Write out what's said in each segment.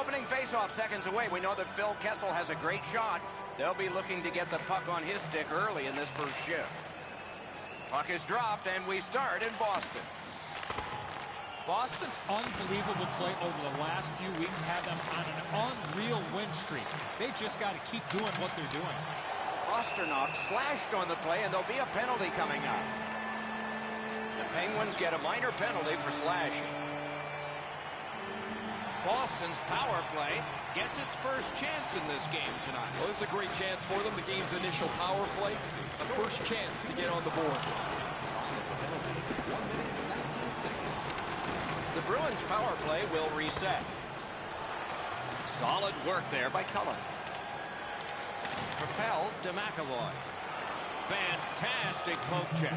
opening faceoff seconds away. We know that Phil Kessel has a great shot. They'll be looking to get the puck on his stick early in this first shift. Puck is dropped, and we start in Boston. Boston's unbelievable play over the last few weeks have them on an unreal win streak. They just got to keep doing what they're doing. Pastrnak slashed on the play, and there'll be a penalty coming up. The Penguins get a minor penalty for slashing. Boston's power play gets its first chance in this game tonight. Well, this is a great chance for them. The game's initial power play, a first chance to get on the board. The Bruins power play will reset. Solid work there by Cullen. Propelled to McAvoy. Fantastic poke check.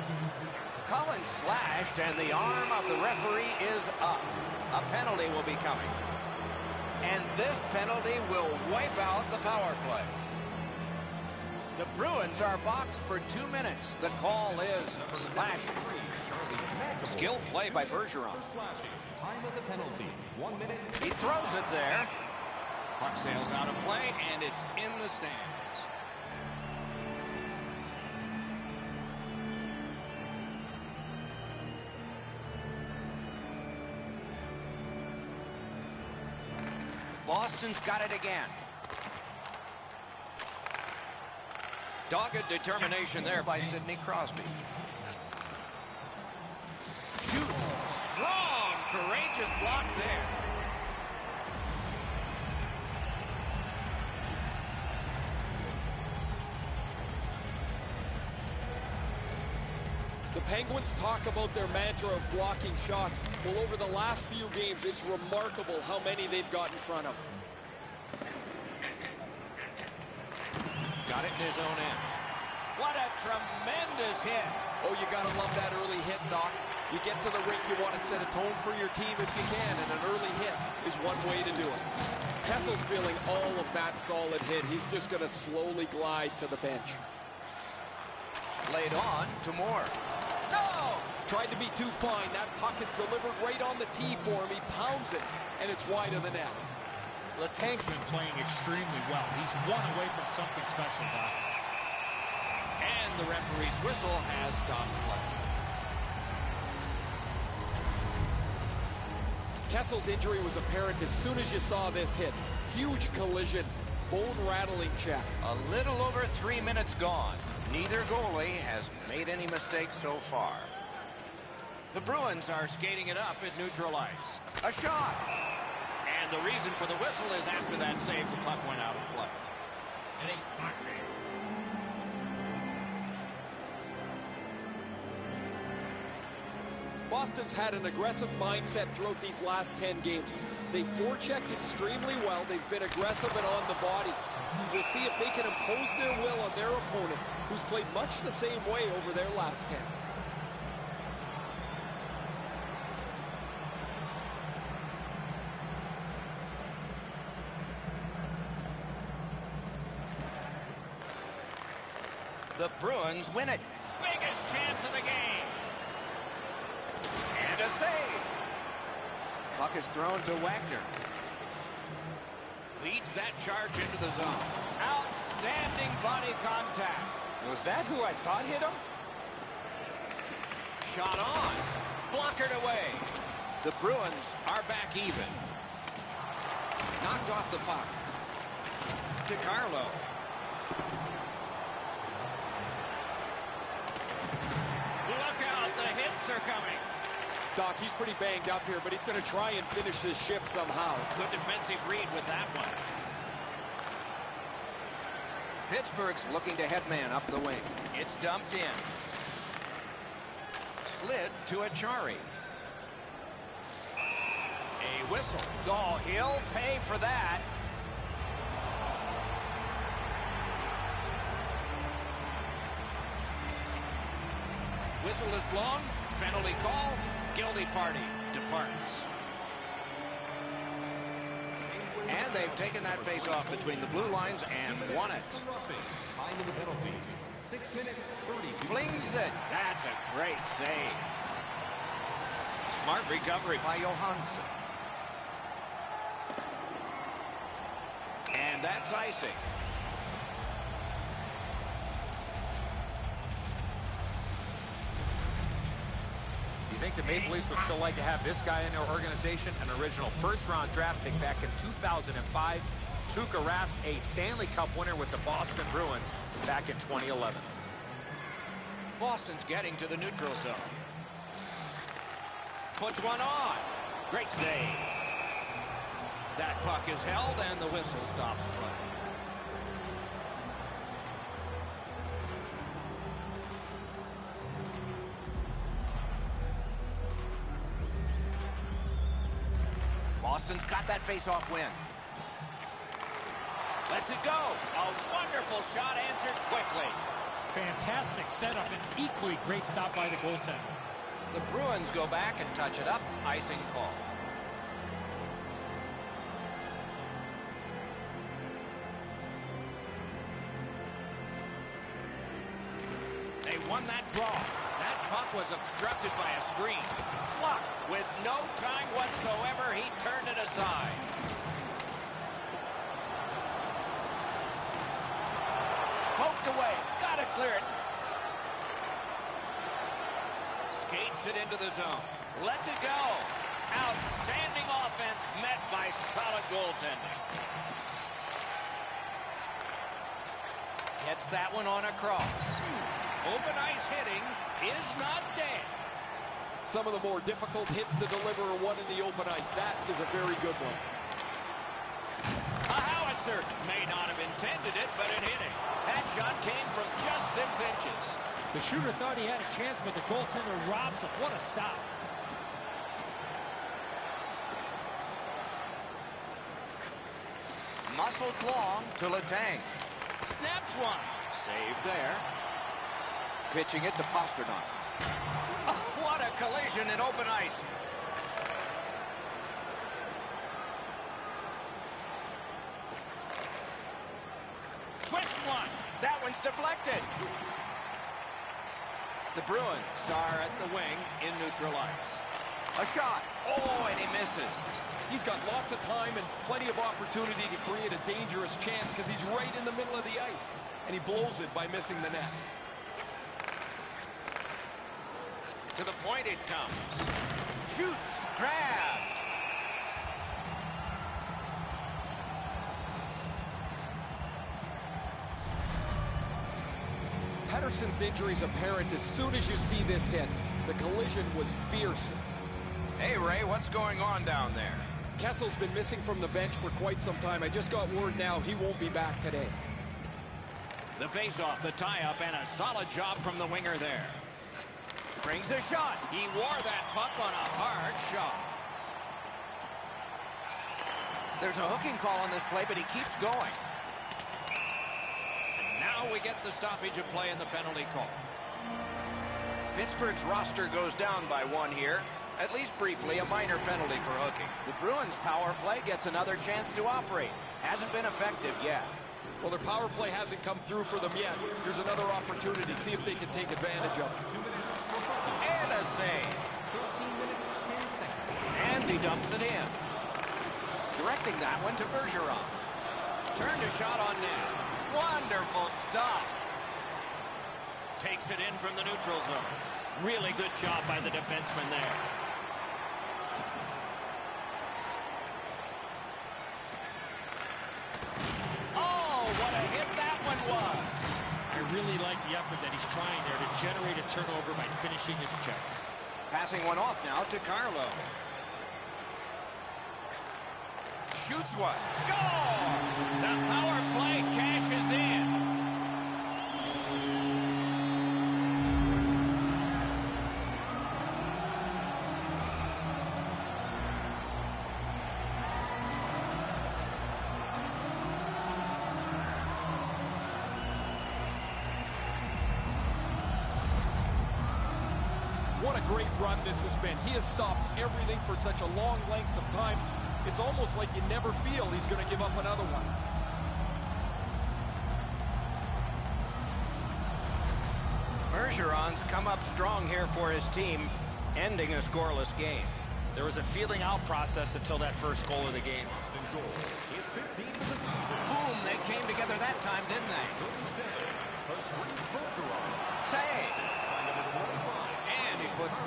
Cullen slashed, and the arm of the referee is up. A penalty will be coming. And this penalty will wipe out the power play. The Bruins are boxed for 2 minutes. The call is slashing. Skilled play by Bergeron. Time of the penalty, 1 minute. He throws it there. Puck sails out of play, and it's in the stands. Boston's got it again. Dogged determination there by Sidney Crosby. Shoots. Strong, courageous block there. The Penguins talk about their mantra of blocking shots. Well, over the last few games, it's remarkable how many they've got in front of. Got it in his own end. What a tremendous hit. Oh, you got to love that early hit, Doc. You get to the rink, you want to set a tone for your team if you can, and an early hit is one way to do it. Kessel's feeling all of that solid hit. He's just going to slowly glide to the bench. Laid on to Moore. No! Tried to be too fine. That puck is delivered right on the tee for him. He pounds it, and it's wide of the net. Letang's been playing extremely well. He's one away from something special, Doc. And the referee's whistle has stopped play. Kessel's injury was apparent as soon as you saw this hit. Huge collision, bone-rattling check. A little over 3 minutes gone. Neither goalie has made any mistakes so far. The Bruins are skating it up at neutral ice. A shot! And the reason for the whistle is after that save, the puck went out of play. Boston's had an aggressive mindset throughout these last 10 games. They've forechecked extremely well. They've been aggressive and on the body. We'll see if they can impose their will on their opponent, who's played much the same way over their last 10. The Bruins win it. Biggest chance of the game. And a save. Puck is thrown to Wagner. Leads that charge into the zone. Outstanding body contact. Was that who I thought hit him? Shot on. Blockered away. The Bruins are back even. Knocked off the puck. To Carlo. Look out, the hits are coming. Doc, he's pretty banged up here, but he's going to try and finish this shift somehow. Good defensive read with that one. Pittsburgh's looking to headman up the wing. It's dumped in. Slid to Achari. A whistle. Oh, he'll pay for that. Whistle is blown. Penalty call. Guilty party departs. And they've taken that face-off between the blue lines and won it. Time of the penalties, 6 minutes, 32 Flings it. That's a great save. Smart recovery by Johansson. And that's icing. Do you think the Maple Leafs would still like to have this guy in their organization? An original first-round draft pick back in 2005. Tuukka Rask, a Stanley Cup winner with the Boston Bruins back in 2011. Boston's getting to the neutral zone. Puts one on. Great save. That puck is held, and the whistle stops play. Boston's got that face-off win. Lets it go. A wonderful shot answered quickly. Fantastic setup and equally great stop by the goaltender. The Bruins go back and touch it up. Icing call. They won that draw. That puck was obstructed by a screen. Blocked. With no time whatsoever, he turned it aside. Poked away. Gotta clear it. Skates it into the zone. Lets it go. Outstanding offense met by solid goaltending. Gets that one on a cross. Open ice hitting is not dead. Some of the more difficult hits to deliver are one in the open ice. That is a very good one. A howitzer may not have intended it, but it hit it. That shot came from just 6 inches. The shooter thought he had a chance, but the goaltender robs him. What a stop. Muscled long to Letang. Snaps one. Save there. Pitching it to Pasternak. Oh, what a collision in open ice. Twist one. That one's deflected. The Bruins are at the wing in neutral ice. A shot. Oh, and he misses. He's got lots of time and plenty of opportunity to create a dangerous chance because he's right in the middle of the ice. And he blows it by missing the net. To the point it comes. Shoots. Grabbed. Pettersson's injury is apparent as soon as you see this hit. The collision was fierce. Hey, Ray, what's going on down there? Kessel's been missing from the bench for quite some time. I just got word now he won't be back today. The face-off, the tie-up, and a solid job from the winger there. Brings a shot. He wore that puck on a hard shot. There's a hooking call on this play, but he keeps going. And now we get the stoppage of play and the penalty call. Pittsburgh's roster goes down by 1 here. At least briefly, a minor penalty for hooking. The Bruins' power play gets another chance to operate. Hasn't been effective yet. Well, their power play hasn't come through for them yet. Here's another opportunity. See if they can take advantage of it. And a save. And he dumps it in. Directing that one to Bergeron. Turned a shot on net. Wonderful stop. Takes it in from the neutral zone. Really good job by the defenseman there. Oh, what a hit that one was. I really like the effort that he's trying there to generate a turnover by finishing his check. Passing one off now to Carlo. Shoots one. Score! The power play cashes in. What a great run this has been. He has stopped everything for such a long length of time. It's almost like you never feel he's going to give up another one. Bergeron's come up strong here for his team, ending a scoreless game. There was a feeling out process until that first goal of the game. Boom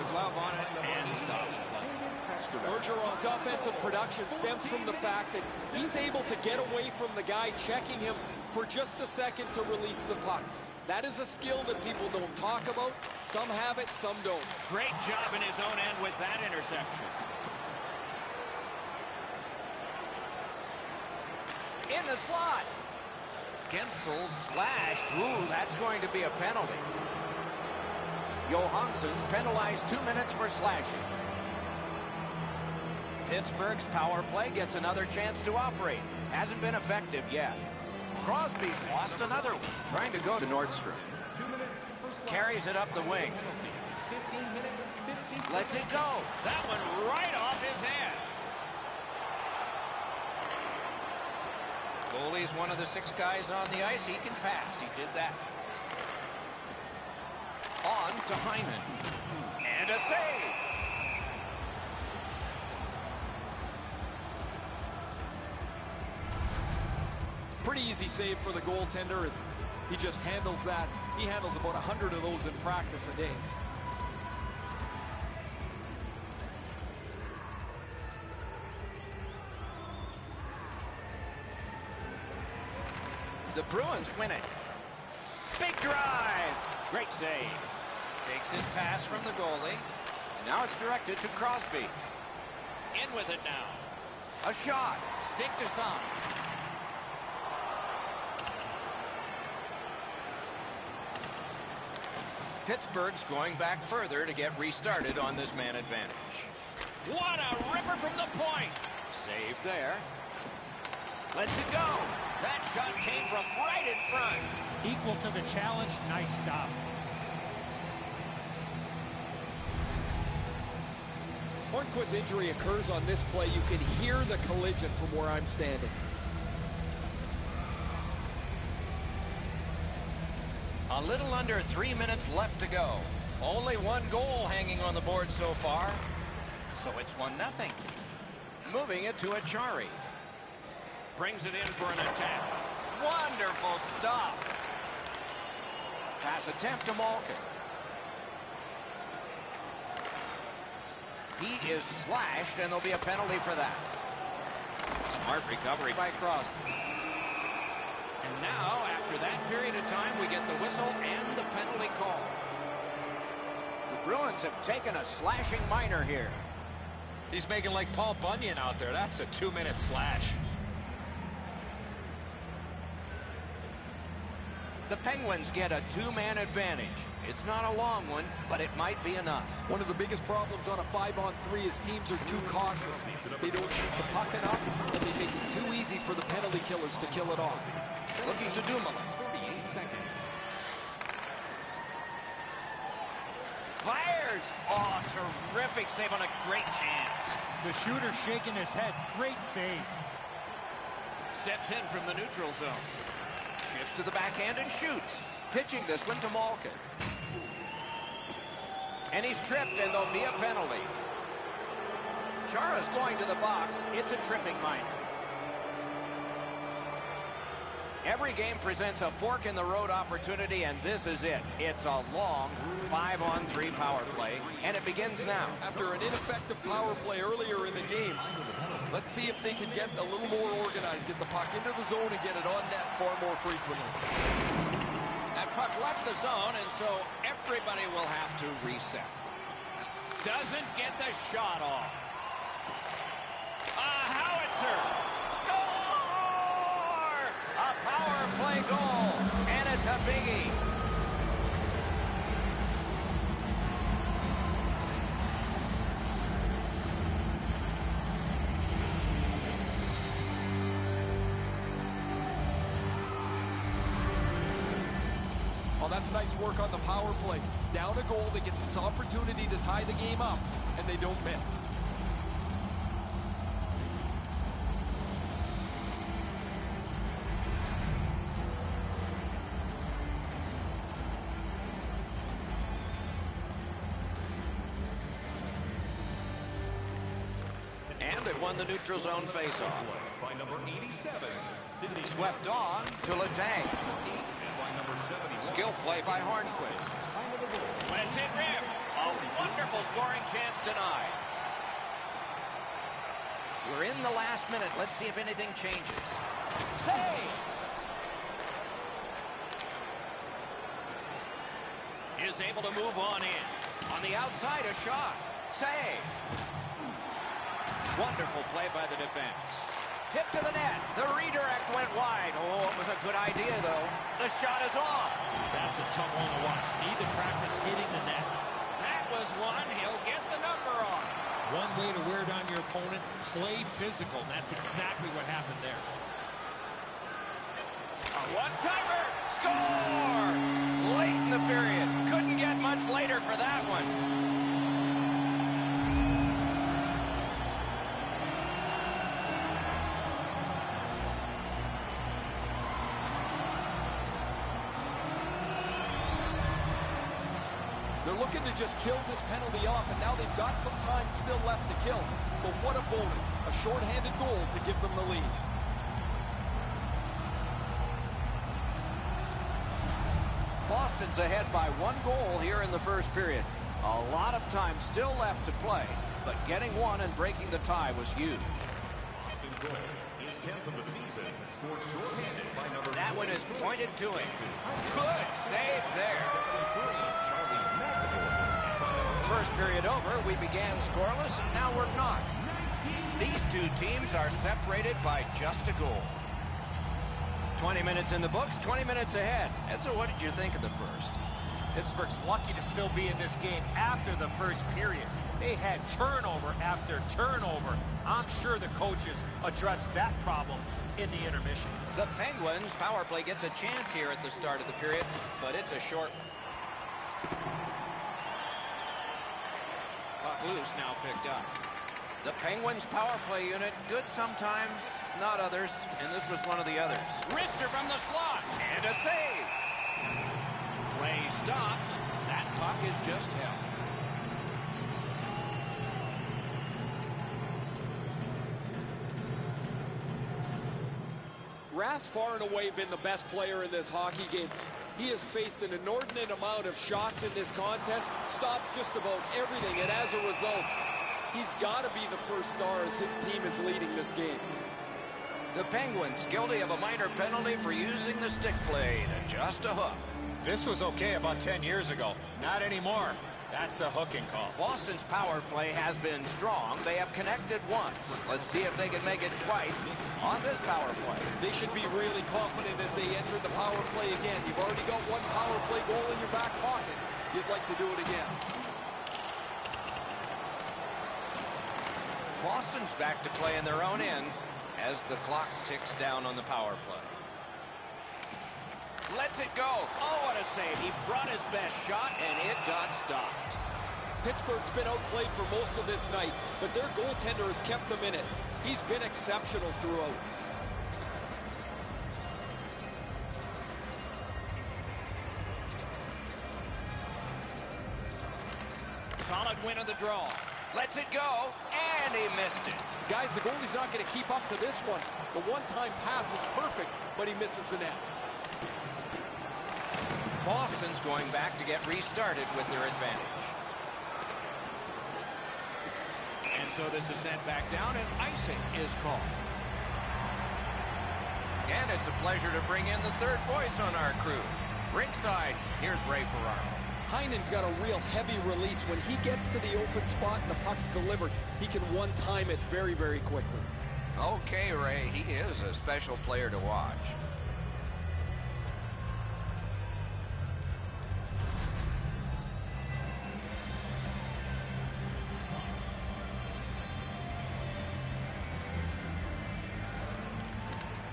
the glove on it and stops play. Bergeron's offensive production stems from the fact that he's able to get away from the guy checking him for just a second to release the puck. That is a skill that people don't talk about. Some have it, some don't. Great job in his own end with that interception. In the slot. Gensel slashed. Ooh, that's going to be a penalty. Johansson's penalized 2 minutes for slashing. Pittsburgh's power play gets another chance to operate. Hasn't been effective yet. Crosby's lost another one. Trying to go to Nordstrom. Carries it up the wing. Lets it go. That one right off his head. Goalie's one of the 6 guys on the ice. He can pass. He did that. On to Hyman. And a save. Pretty easy save for the goaltender as he just handles that. He handles about 100 of those in practice a day. The Bruins win it. Big drive. Great save. Takes his pass from the goalie. And now it's directed to Crosby. In with it now. A shot. Stick to some. Pittsburgh's going back further to get restarted on this man advantage. What a ripper from the point. Save there. Lets it go. That shot came from right in front. Equal to the challenge. Nice stop. Hornquist's injury occurs on this play. You can hear the collision from where I'm standing. A little under 3 minutes left to go. Only 1 goal hanging on the board so far. So it's 1-0. Moving it to Achari. Brings it in for an attack. Wonderful stop. Pass attempt to Malkin. He is slashed, and there'll be a penalty for that. Smart recovery by Crosby. And now, after that period of time, we get the whistle and the penalty call. The Bruins have taken a slashing minor here. He's making like Paul Bunyan out there. That's a 2-minute slash. The Penguins get a 2-man advantage. It's not a long one, but it might be enough. One of the biggest problems on a 5-on-3 is teams are too cautious. They don't shoot the puck enough, and they make it too easy for the penalty killers to kill it off. Looking to Dumoulin. 48 seconds. Fires! Oh, terrific save on a great chance. The shooter shaking his head. Great save. Steps in from the neutral zone. Shifts to the backhand and shoots. Pitching this one to Malkin. And he's tripped, and there'll be a penalty. Chara's going to the box. It's a tripping minor. Every game presents a fork-in-the-road opportunity, and this is it. It's a long 5-on-3 power play, and it begins now. After an ineffective power play earlier in the game, let's see if they can get a little more organized, get the puck into the zone and get it on net far more frequently. That puck left the zone, and so everybody will have to reset. Doesn't get the shot off. A howitzer! Score! A power play goal, and it's a biggie. Oh, that's nice work on the power play. Down a goal, they get this opportunity to tie the game up, and they don't miss. And it won the neutral zone faceoff. By number 87, Swept on to Letang. Skill play by Hornquist. When it's in rim, A wonderful scoring chance denied. We're in the last minute. Let's see if anything changes. Save! Is able to move on in. On the outside, a shot. Save! Wonderful play by the defense. Tip to the net. The redirect went wide. Oh, it was a good idea, though. The shot is off. That's a tough one to watch. Need to practice hitting the net. That was one. He'll get the number on. One way to wear down your opponent, play physical. And that's exactly what happened there. A one-timer. Score! Late in the period. Couldn't get much later for that one. They're looking to just kill this penalty off, and now they've got some time still left to kill. But what a bonus. A shorthanded goal to give them the lead. Boston's ahead by 1 goal here in the first period. A lot of time still left to play, but getting one and breaking the tie was huge. That one is pointed to him. Good save there. First period over, we began scoreless, and now we're not. These two teams are separated by just a goal. 20 minutes in the books, 20 minutes ahead. And so what did you think of the first? Pittsburgh's lucky to still be in this game after the first period. They had turnover after turnover. I'm sure the coaches addressed that problem in the intermission. The Penguins' power play gets a chance here at the start of the period, but it's a short one. Puck loose, now picked up. The Penguins' power play unit, good sometimes, not others, and this was one of the others. Wrister from the slot, and a save. Play stopped. That puck is just held. Rath's far and away been the best player in this hockey game. He has faced an inordinate amount of shots in this contest, stopped just about everything, and as a result, he's got to be the first star as his team is leading this game. The Penguins guilty of a minor penalty for using the stick blade, just a hook. This was okay about 10 years ago. Not anymore. That's a hooking call. Boston's power play has been strong. They have connected once. Let's see if they can make it twice on this power play. They should be really confident as they enter the power play again. You've already got one power play goal in your back pocket. You'd like to do it again. Boston's back to play in their own end as the clock ticks down on the power play. Lets it go. Oh, what a save. He brought his best shot, and it got stopped. Pittsburgh's been outplayed for most of this night, but their goaltender has kept them in it. He's been exceptional throughout. Solid win of the draw. Lets it go, and he missed it. Guys, the goalie's not going to keep up to this one. The one-time pass is perfect, but he misses the net. Boston's going back to get restarted with their advantage. And so this is sent back down, and icing is called. And it's a pleasure to bring in the third voice on our crew. Ringside, here's Ray Ferraro. Heinen's got a real heavy release. When he gets to the open spot and the puck's delivered, he can one-time it very, very quickly. Okay, Ray, he is a special player to watch.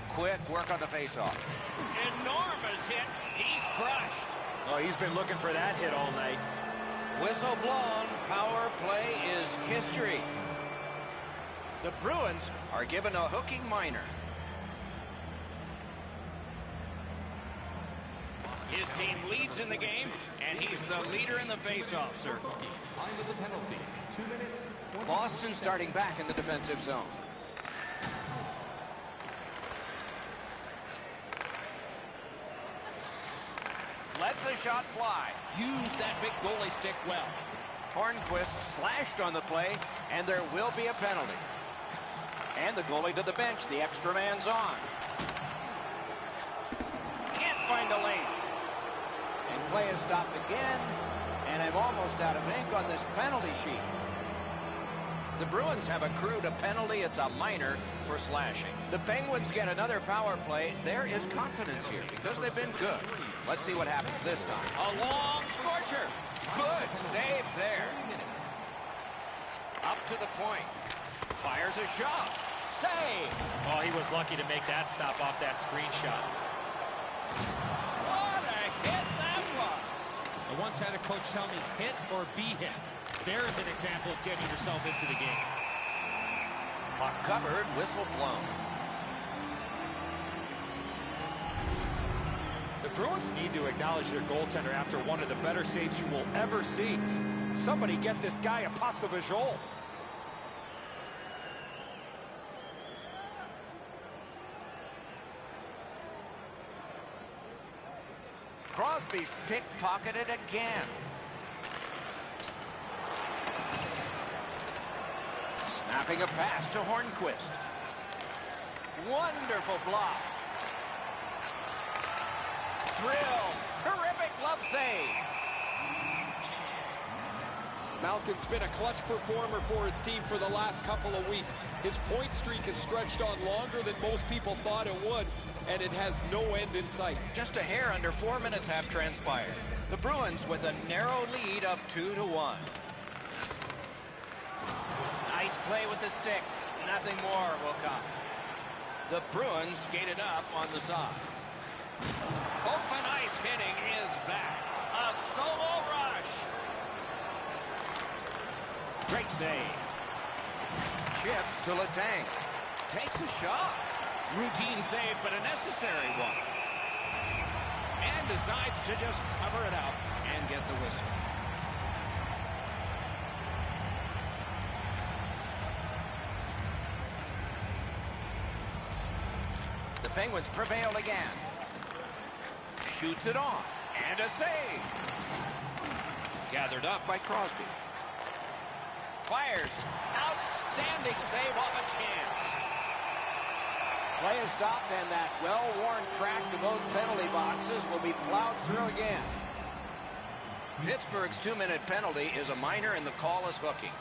Quick work on the faceoff. Enormous hit. He's crushed. Oh, he's been looking for that hit all night. Whistle blown. Power play is history. The Bruins are given a hooking minor. His team leads in the game, and he's the leader in the faceoff circle. Time of the penalty, 2 minutes, 20 Boston starting back in the defensive zone. Lets the shot fly. Use that big goalie stick well. Hornquist slashed on the play, and there will be a penalty. And the goalie to the bench. The extra man's on. Can't find a lane. And play is stopped again, and I'm almost out of ink on this penalty sheet. The Bruins have accrued a penalty. It's a minor for slashing. The Penguins get another power play. There is confidence here because they've been good. Let's see what happens this time. A long scorcher. Good save there. Up to the point. Fires a shot. Save. Oh, he was lucky to make that stop off that screenshot. What a hit that was. I once had a coach tell me, hit or be hit. There's an example of getting yourself into the game. Puck covered, whistle blown. The Bruins need to acknowledge their goaltender after one of the better saves you will ever see. Somebody get this guy a pass de visual. Crosby's pickpocketed again. Snapping a pass to Hornquist. Wonderful block. Drill. Terrific glove save. Malkin's been a clutch performer for his team for the last couple of weeks. His point streak has stretched on longer than most people thought it would, and it has no end in sight. Just a hair under 4 minutes have transpired. The Bruins with a narrow lead of 2-1. Nice play with the stick. Nothing more will come. The Bruins skated up on the side. Open ice hitting is back. A solo rush. Great save. Chip to Letang. Takes a shot. Routine save, but a necessary one. And decides to just cover it up and get the whistle. The Penguins prevail again. Shoots it on. And a save. Gathered up by Crosby. Fires. Outstanding save off a chance. Play is stopped, and that well-worn track to both penalty boxes will be plowed through again. Pittsburgh's 2-minute penalty is a minor, and the call is hooking.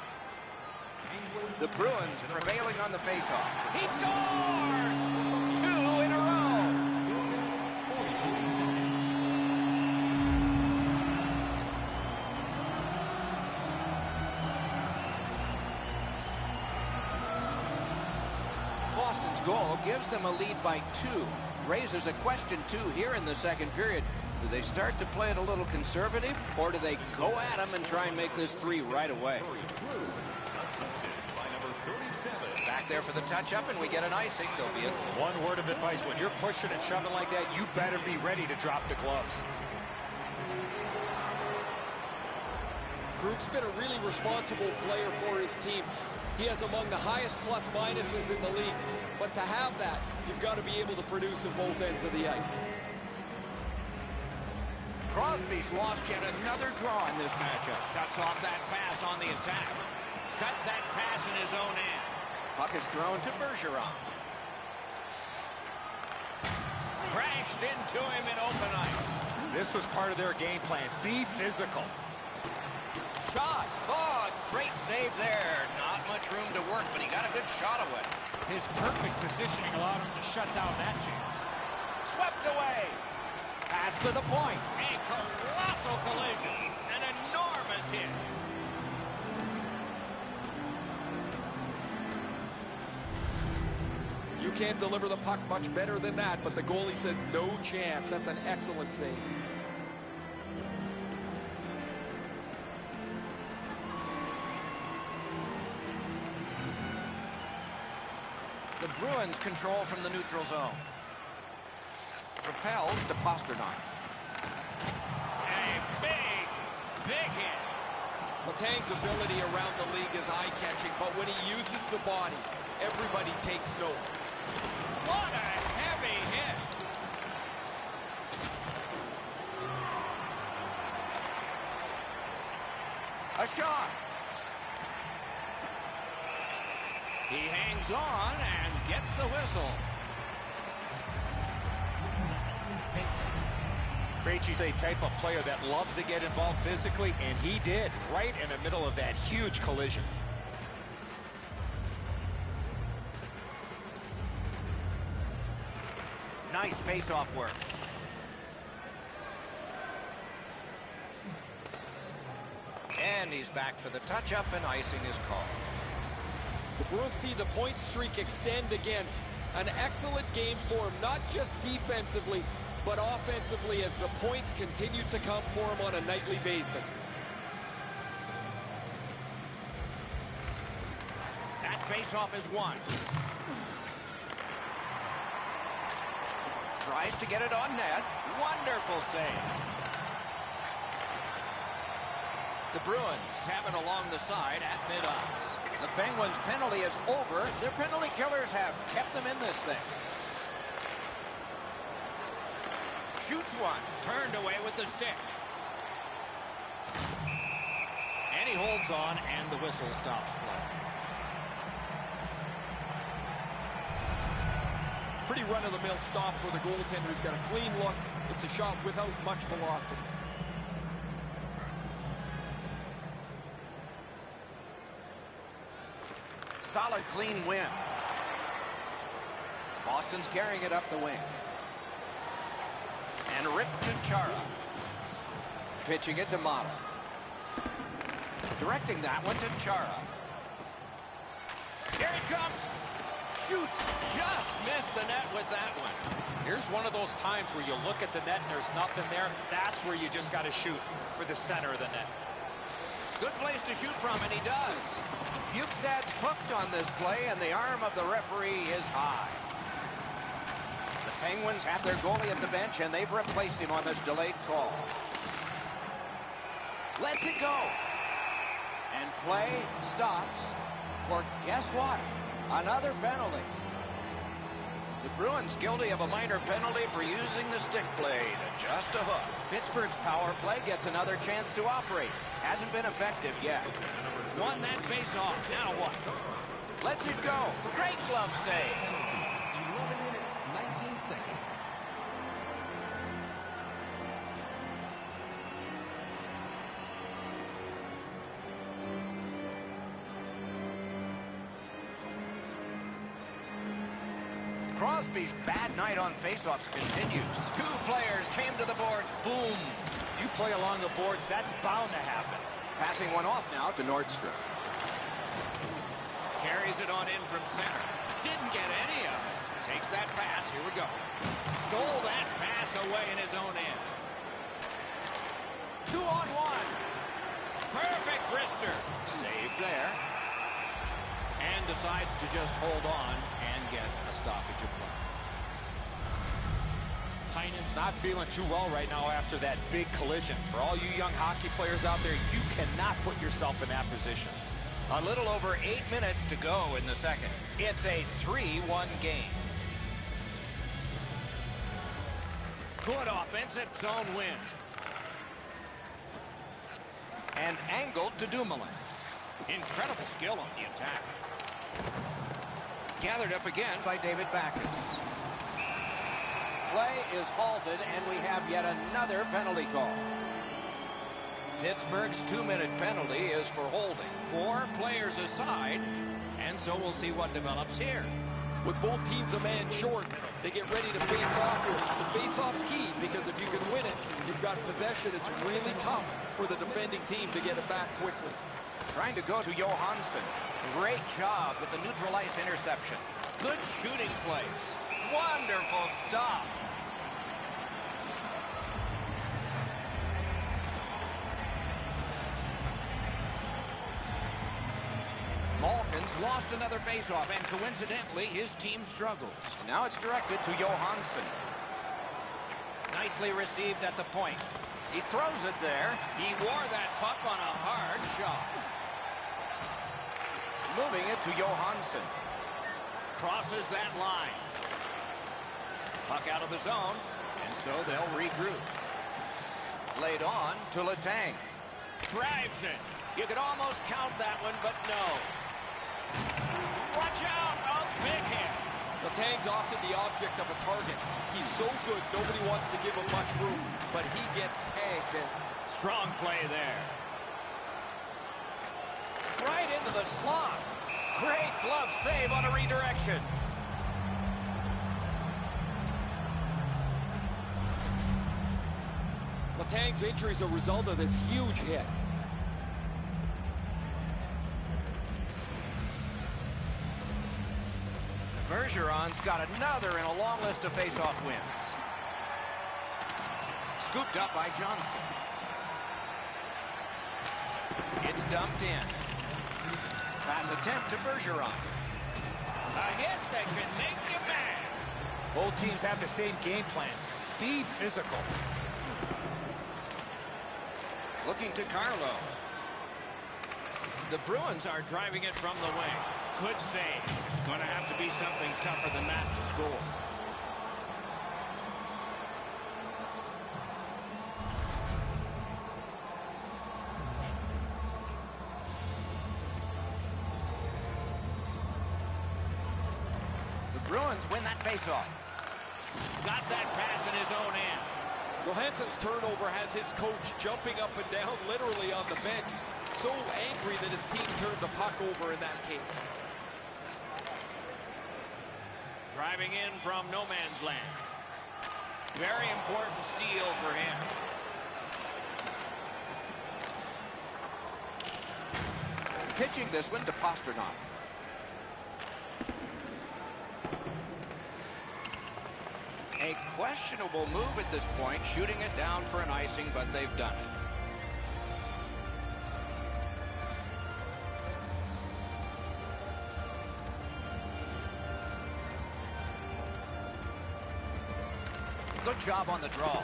The Bruins prevailing on the faceoff. He scores! 2 in a row. Boston's goal gives them a lead by 2. Raises a question, too, here in the second period. Do they start to play it a little conservative, or do they go at them and try and make this 3 right away? Back there for the touch-up, and we get an icing. There'll be a... One word of advice, when you're pushing and shoving like that, you better be ready to drop the gloves. Krug's been a really responsible player for his team. He has among the highest plus-minuses in the league. But to have that, you've got to be able to produce at both ends of the ice. Crosby's lost yet another draw in this matchup. Cuts off that pass on the attack. Cut that pass in his own end. Puck is thrown to Bergeron. Crashed into him in open ice. This was part of their game plan. Be physical. Shot. Oh, great save there. Not much room to work, but he got a good shot away. His perfect positioning allowed him to shut down that chance. Swept away. Pass to the point. A colossal collision. An enormous hit. You can't deliver the puck much better than that, but the goalie said no chance. That's an excellent save. The Bruins control from the neutral zone. Propelled to Pasternak. A big hit. Letang's ability around the league is eye-catching, but when he uses the body, everybody takes note. What a heavy hit. A shot. He hangs on and gets the whistle. Krejci's a type of player that loves to get involved physically, and he did right in the middle of that huge collision. Nice face-off work. And he's back for the touch-up, and icing is called. The Bruins see the point streak extend again. An excellent game for him, not just defensively, but offensively, as the points continue to come for him on a nightly basis. That face-off is won. Tries to get it on net. Wonderful save. The Bruins have it along the side at mid-ice. The Penguins' penalty is over. Their penalty killers have kept them in this thing. Shoots one. Turned away with the stick. And he holds on, and the whistle stops play. Pretty run-of-the-mill stop for the goaltender. He's got a clean look. It's a shot without much velocity. Solid, clean win. Boston's carrying it up the wing. And ripped to Chara. Pitching it to Mata. Directing that one to Chara. Here he comes. Shoots. Just missed the net with that one. Here's one of those times where you look at the net and there's nothing there. That's where you just got to shoot for the center of the net. Good place to shoot from, and he does. Bukestad's hooked on this play, and the arm of the referee is high. The Penguins have their goalie at the bench, and they've replaced him on this delayed call. Lets it go. And play stops for, guess what? Another penalty. The Bruins guilty of a minor penalty for using the stick blade. Just a hook. Pittsburgh's power play gets another chance to operate. Hasn't been effective yet. Won that face-off. Now what? Lets it go. Great glove save. 11 minutes, 19 seconds. Crosby's bad night on faceoffs continues. Two players came to the boards. Boom. You play along the boards, that's bound to happen. Passing one off now to Nordstrom. Carries it on in from center. Didn't get any of it. Takes that pass. Here we go. Stole that pass away in his own end. 2-on-1. Perfect wrister. Saved there. And decides to just hold on and get a stoppage of play. Heinen's not feeling too well right now after that big collision. For all you young hockey players out there, you cannot put yourself in that position. A little over 8 minutes to go in the second. It's a 3-1 game. Good offensive zone win. And angled to Dumoulin. Incredible skill on the attack. Gathered up again by David Backes. Play is halted, and we have yet another penalty call. Pittsburgh's 2-minute penalty is for holding. 4 players aside, and so we'll see what develops here. With both teams a man short, they get ready to face off here. The face-off's key, because if you can win it, you've got possession. It's really tough for the defending team to get it back quickly. Trying to go to Johansson. Great job with the neutral ice interception. Good shooting place. Wonderful stop. Malkin's lost another faceoff, and coincidentally, his team struggles. Now it's directed to Johansson. Nicely received at the point. He throws it there. He wore that puck on a hard shot. Moving it to Johansson. Crosses that line. Puck out of the zone, and so they'll regroup. Laid on to Letang. Drives it. You could almost count that one, but no. Watch out! Oh, big hit. Letang's often the object of a target. He's so good, nobody wants to give him much room, but he gets tagged there. Strong play there. Right into the slot. Great glove save on a redirection. Letang's injury is a result of this huge hit. Bergeron's got another in a long list of face-off wins. Scooped up by Johnson. It's dumped in. Pass attempt to Bergeron. A hit that can make you mad. Both teams have the same game plan. Be physical. Looking to Carlo. The Bruins are driving it from the wing. Good save. It's going to have to be something tougher than that to score. The Bruins win that faceoff. Got that pass in his own end. Johansson's turnover has his coach jumping up and down literally on the bench. So angry that his team turned the puck over in that case. Driving in from no man's land. Very important steal for him. Pitching this one to Pasternak. A questionable move at this point, shooting it down for an icing, but they've done it. Good job on the draw.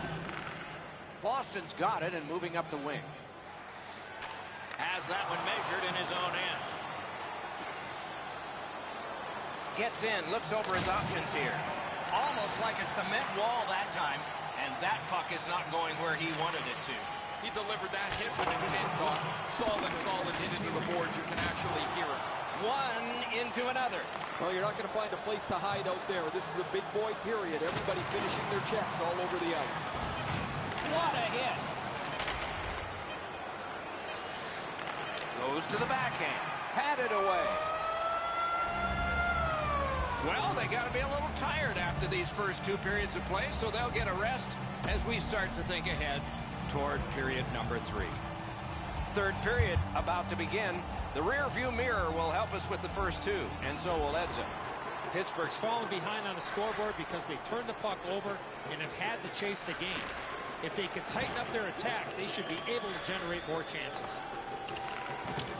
Boston's got it and moving up the wing. Has that one measured in his own end. Gets in, looks over his options here. Almost like a cement wall that time, and that puck is not going where he wanted it to. He delivered that hit with intent, Doc. Solid hit into the boards. You can actually hear it. One into another. Well, you're not going to find a place to hide out there. This is a big boy period. Everybody finishing their checks all over the ice. What a hit. Goes to the backhand. Patted away. Well, they got to be a little tired after these first two periods of play, so they'll get a rest as we start to think ahead toward period number 3. Third period about to begin. The rear view mirror will help us with the first two, and so will Edzo. Pittsburgh's fallen behind on the scoreboard because they've turned the puck over and have had to chase the game. If they can tighten up their attack, they should be able to generate more chances.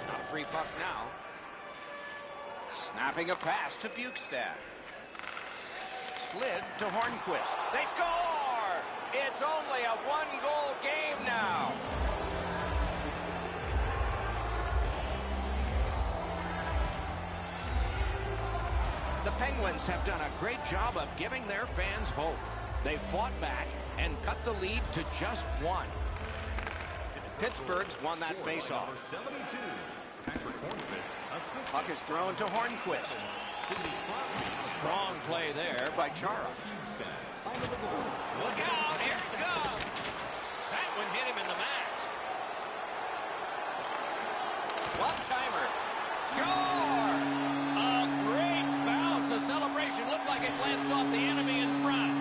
A free puck now. Snapping a pass to Bukestad. Slid to Hornquist. They score! It's only a one-goal game now. The Penguins have done a great job of giving their fans hope. They fought back and cut the lead to just 1. Pittsburgh's won that faceoff. Puck is thrown to Hornquist. Strong play there by Chara. Look out, here it comes. That one hit him in the mask. One-timer. Score! A great bounce. The celebration looked like it glanced off the enemy in front.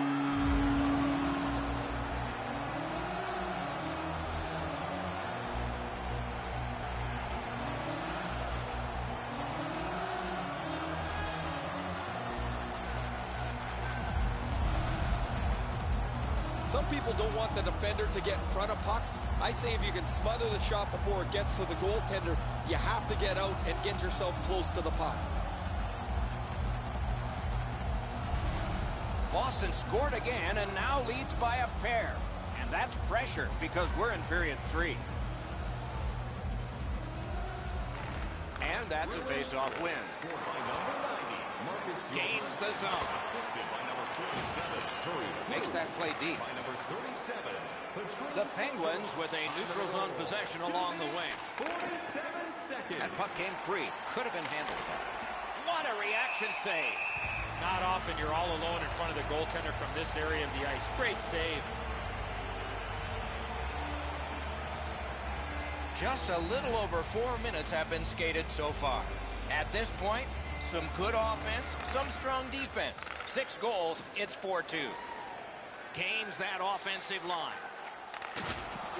Some people don't want the defender to get in front of pucks. I say if you can smother the shot before it gets to the goaltender, you have to get out and get yourself close to the puck. Boston scored again and now leads by a pair. And that's pressure because we're in period 3. And that's a face-off win. Gains the zone. Makes that play deep. The Penguins with a neutral zone possession along the wing. That puck came free. Could have been handled. What a reaction save. Not often you're all alone in front of the goaltender from this area of the ice. Great save. Just a little over 4 minutes have been skated so far. At this point, some good offense, some strong defense. 6 goals, it's 4-2. Gains that offensive line.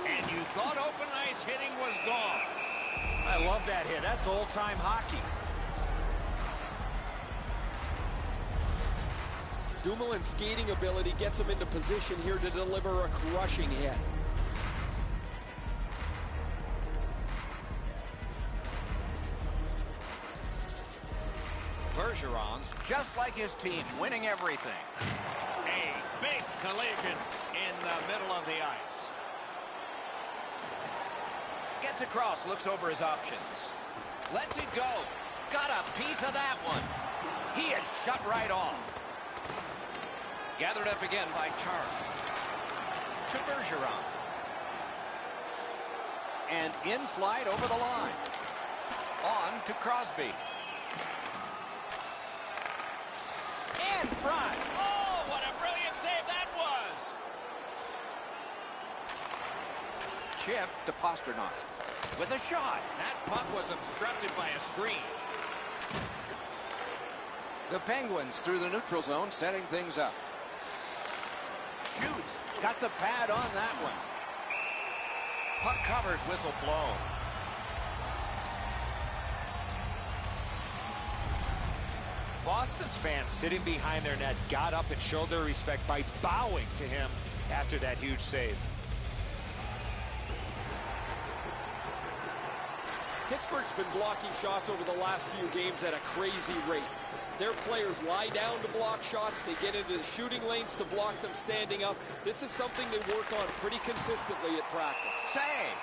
And you thought open ice hitting was gone. I love that hit. That's old-time hockey. Dumoulin's skating ability gets him into position here to deliver a crushing hit. Bergeron's just like his team, winning everything. A big collision in the middle of the ice. Gets across, looks over his options. Lets it go. Got a piece of that one. He is shut right off. Gathered up again by Charles. To Bergeron. And in flight over the line. On to Crosby. In front. Oh, what a brilliant save that was. Chip to Pasternak. With a shot. That puck was obstructed by a screen. The Penguins through the neutral zone, setting things up. Shoots. Got the pad on that one. Puck covered, whistle blown. Boston's fans sitting behind their net got up and showed their respect by bowing to him after that huge save. Pittsburgh's been blocking shots over the last few games at a crazy rate. Their players lie down to block shots. They get into the shooting lanes to block them standing up. This is something they work on pretty consistently at practice. Save.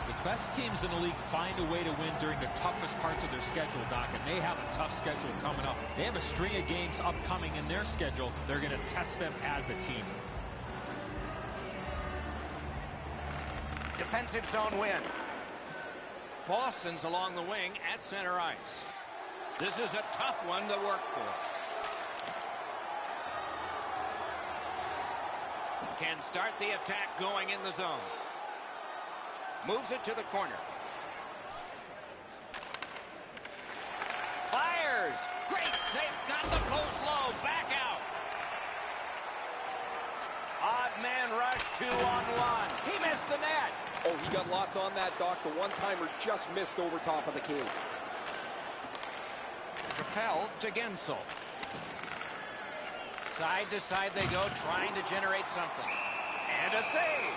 The best teams in the league find a way to win during the toughest parts of their schedule, Doc, and they have a tough schedule coming up. They have a string of games upcoming in their schedule. They're going to test them as a team. Defensive zone win. Boston's along the wing at center ice. This is a tough one to work for. Can start the attack going in the zone. Moves it to the corner. Fires! Great save! Got the post low. Back out. Odd man rush 2-on-1. He missed the net. Oh, he got lots on that, Doc. The one-timer just missed over top of the cage. Propelled to Gensel. Side to side they go, trying to generate something. And a save.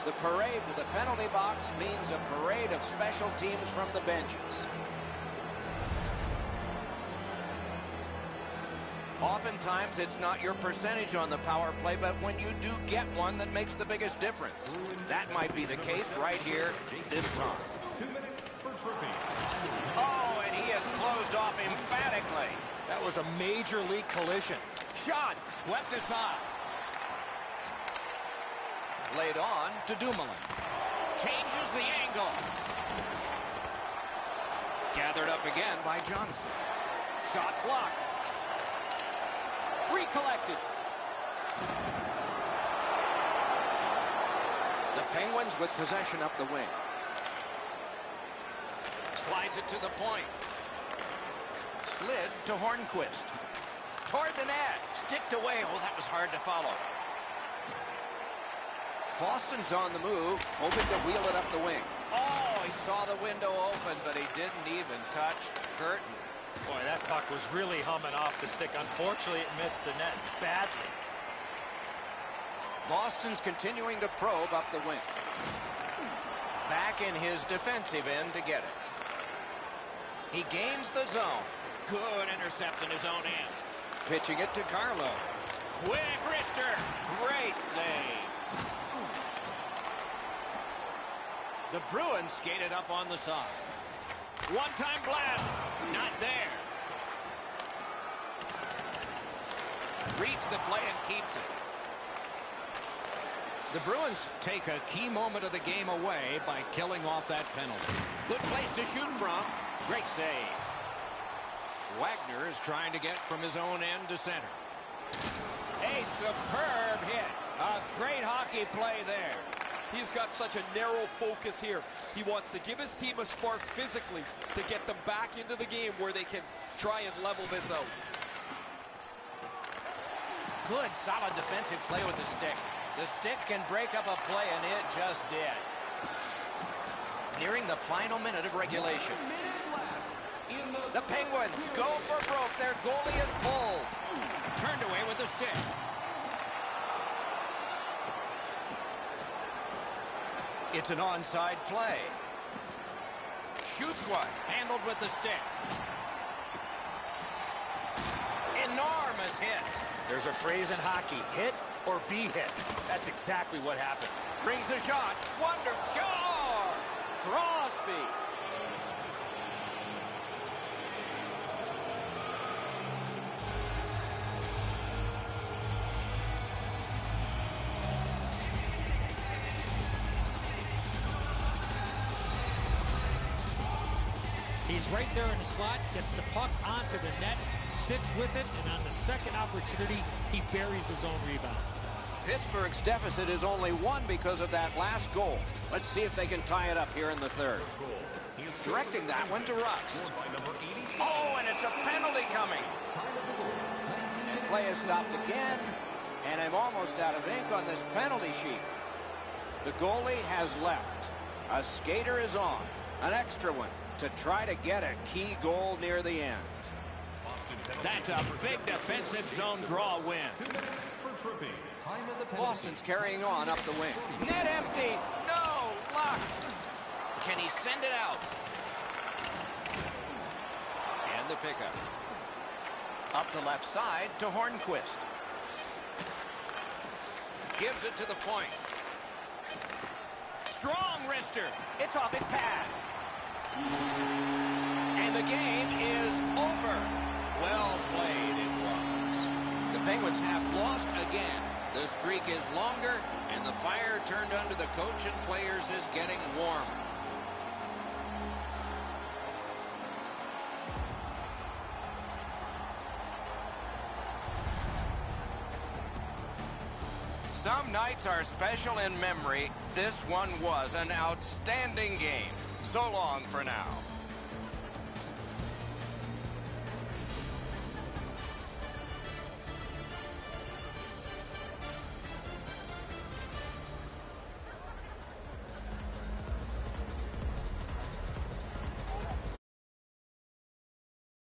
The parade to the penalty box means a parade of special teams from the benches. Oftentimes, it's not your percentage on the power play, but when you do get one that makes the biggest difference. That might be the case right here this time. 2 minutes for tripping. Oh, and he is closed off emphatically. That was a major league collision. Shot swept aside. Laid on to Dumoulin. Changes the angle. Gathered up again by Johnson. Shot blocked. Recollected. The Penguins with possession up the wing. Slides it to the point. Slid to Hornquist. Toward the net. Sticked away. Oh, that was hard to follow. Boston's on the move, hoping to wheel it up the wing. Oh, he saw the window open, but he didn't even touch the curtain. Boy, that puck was really humming off the stick. Unfortunately, it missed the net badly. Boston's continuing to probe up the wing. Back in his defensive end to get it. He gains the zone. Good intercept in his own end. Pitching it to Carlo. Quick wrister. Great save. The Bruins skated up on the side. One-time blast. Not there. Reads the play and keeps it. The Bruins take a key moment of the game away by killing off that penalty. Good place to shoot from. Great save. Wagner is trying to get from his own end to center. A superb hit. A great hockey play there. He's got such a narrow focus here. He wants to give his team a spark physically to get them back into the game where they can try and level this out. Good, solid defensive play with the stick. The stick can break up a play, and it just did. Nearing the final minute of regulation. The Penguins go for broke. Their goalie is pulled. Turned away with the stick. It's an onside play. Shoots one. Handled with the stick. Enormous hit. There's a phrase in hockey, hit or be hit. That's exactly what happened. Brings a shot. Wonder. Score! Crosby. He's right there in the slot, gets the puck onto the net, sticks with it, and on the second opportunity, he buries his own rebound. Pittsburgh's deficit is only one because of that last goal. Let's see if they can tie it up here in the third. Directing that one to Rust. Oh, and it's a penalty coming. Play is stopped again, and I'm almost out of ink on this penalty sheet. The goalie has left. A skater is on. An extra one to try to get a key goal near the end. That's a big defensive zone draw win. Boston's carrying on up the wing. Net empty. No luck. Can he send it out? And the pickup. Up the left side to Hornquist. Gives it to the point. Strong wrister. It's off his pad. And the game is over. Well played it was. The Penguins have lost again. The streak is longer, and the fire turned under the coach and players is getting warmer. Some nights are special in memory. This one was an outstanding game. So long for now.